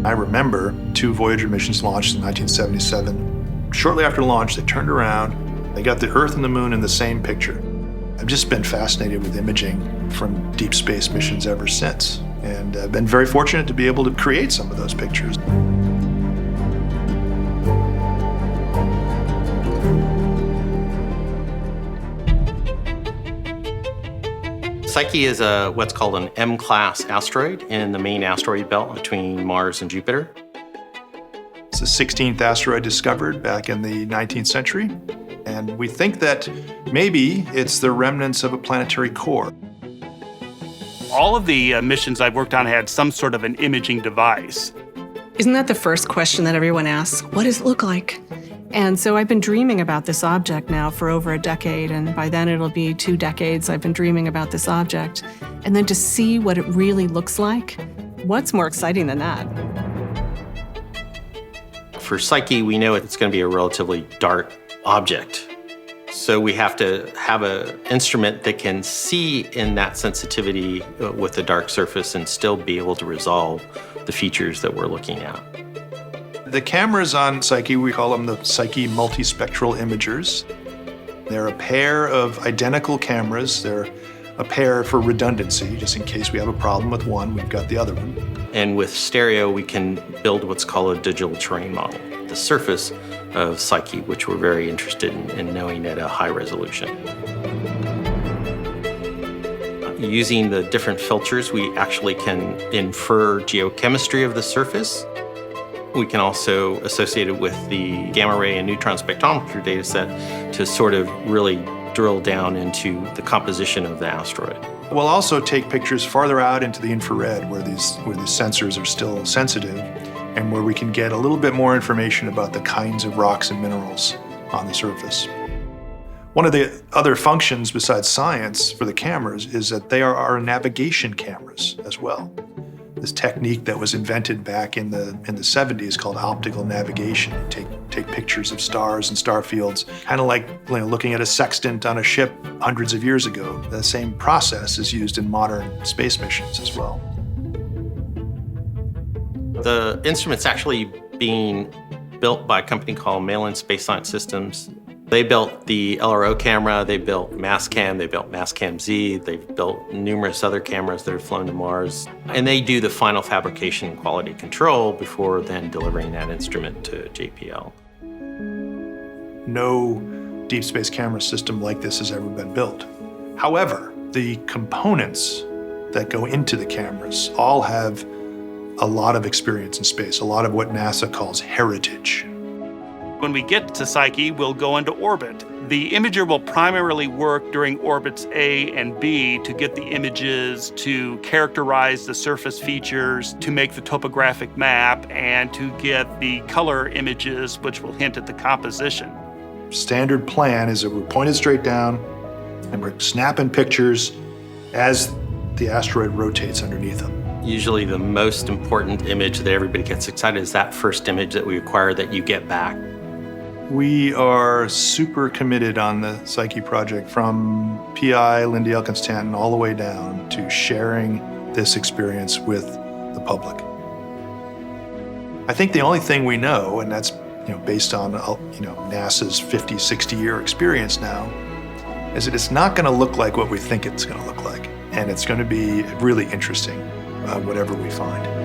I remember 2 Voyager missions launched in 1977. Shortly after launch, they turned around, they got the Earth and the Moon in the same picture. I've just been fascinated with imaging from deep space missions ever since, and I've been very fortunate to be able to create some of those pictures. Psyche is what's called an M-class asteroid in the main asteroid belt between Mars and Jupiter. It's the 16th asteroid discovered back in the 19th century, and we think that maybe it's the remnants of a planetary core. All of the missions I've worked on had some sort of an imaging device. Isn't that the first question that everyone asks? What does it look like? And so I've been dreaming about this object now for over a decade, and by then it'll be 2 decades I've been dreaming about this object. And then to see what it really looks like, what's more exciting than that? For Psyche, we know it's going to be a relatively dark object. So we have to have an instrument that can see in that sensitivity with a dark surface and still be able to resolve the features that we're looking at. The cameras on Psyche, we call them the Psyche multispectral imagers. They're a pair of identical cameras. They're a pair for redundancy, just in case we have a problem with one, we've got the other one. And with stereo, we can build what's called a digital terrain model, the surface of Psyche, which we're very interested in knowing at a high resolution. Using the different filters, we actually can infer geochemistry of the surface. We can also associate it with the gamma ray and neutron spectrometry data set to sort of really drill down into the composition of the asteroid. We'll also take pictures farther out into the infrared where these sensors are still sensitive and where we can get a little bit more information about the kinds of rocks and minerals on the surface. One of the other functions besides science for the cameras is that they are our navigation cameras as well. This technique that was invented back in the 70s called optical navigation. Take pictures of stars and star fields, kind of like looking at a sextant on a ship hundreds of years ago. The same process is used in modern space missions as well. The instrument's actually being built by a company called Malin Space Science Systems. They built the LRO camera, they built Mastcam, they built Mastcam Z, they've built numerous other cameras that have flown to Mars. And they do the final fabrication and quality control before then delivering that instrument to JPL. No deep space camera system like this has ever been built. However, the components that go into the cameras all have a lot of experience in space, a lot of what NASA calls heritage. When we get to Psyche, we'll go into orbit. The imager will primarily work during orbits A and B to get the images, to characterize the surface features, to make the topographic map, and to get the color images, which will hint at the composition. Standard plan is that we're pointed straight down and we're snapping pictures as the asteroid rotates underneath them. Usually the most important image that everybody gets excited is that first image that we acquire that you get back. We are super committed on the Psyche project from PI, Lindy Elkins Tanton, all the way down to sharing this experience with the public. I think the only thing we know, and that's based on NASA's 50, 60-year experience now, is that it's not going to look like what we think it's going to look like. And it's going to be really interesting, whatever we find.